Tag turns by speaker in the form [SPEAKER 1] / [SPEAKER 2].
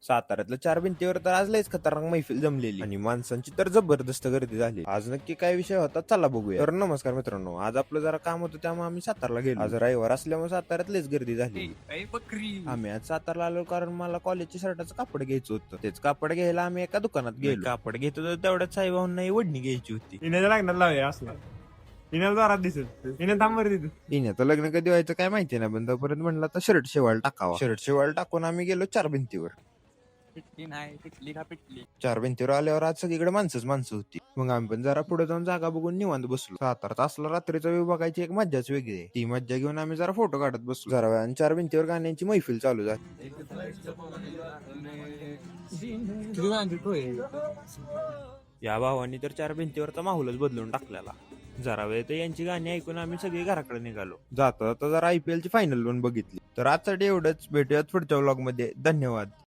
[SPEAKER 1] साताऱ्यातल्या चार भिंतीवर तर आज लयच खतरनाक मैफिल जमलेली आणि माणसांची तर जबरदस्त गर्दी झाली. आज नक्की काय विषय होता चला बघूया. तर नमस्कार मित्रांनो, आज आपलं जरा काम होतं त्यामुळे आम्ही सातारला गेलो. आज रविवार असल्यामुळे साताऱ्यात लयच गर्दी झाली. आम्ही आज सातारला आलो कारण मला कॉलेजच्या शर्टाचं कापड घ्यायचं होतं. तेच कापड घ्यायला आम्ही एका दुकानात गेलो. कापड घेत होतो तेवढ्यात साईबाबांना वडणी घ्यायची होती.
[SPEAKER 2] इन्याच्या लग्नात लावूया असला इन्याला दारात दिसेल इन्या थांबर तिथं.
[SPEAKER 1] इन्याचं लग्न कधी व्हायचं काय माहिती नाही, पण तोपर्यंत म्हणलं तर शर्ट शिवायला टाकावा. शर्ट शिवायला टाकून आम्ही गेलो चार भिंतीवर. चार भिंतीवर आल्यावर आज सगळीकडे माणसं होती. मग आम्ही पण जरा पुढे जाऊन जागा बघून निवांत बसलो. सातारात असला रात्रीचा व्ह्यू बघायची एक मज्जाच वेगळी आहे. ती मज्जा घेऊन आम्ही जरा फोटो काढत बसलो. जरा वेळाने चार भिंतीवर गाण्यांची मैफिल चालू झाली. या भावानी तर चार भिंतीवरचा माहोलच बदलून टाकलेला. जरा वेळ तर यांची गाणी ऐकून आम्ही सगळे घराकडे निघालो. जाता जाता जरा IPL ची फायनल पण बघितली. तर आजसाठी एवढंच, भेटूयात पुढच्या व्लॉग मध्ये. धन्यवाद.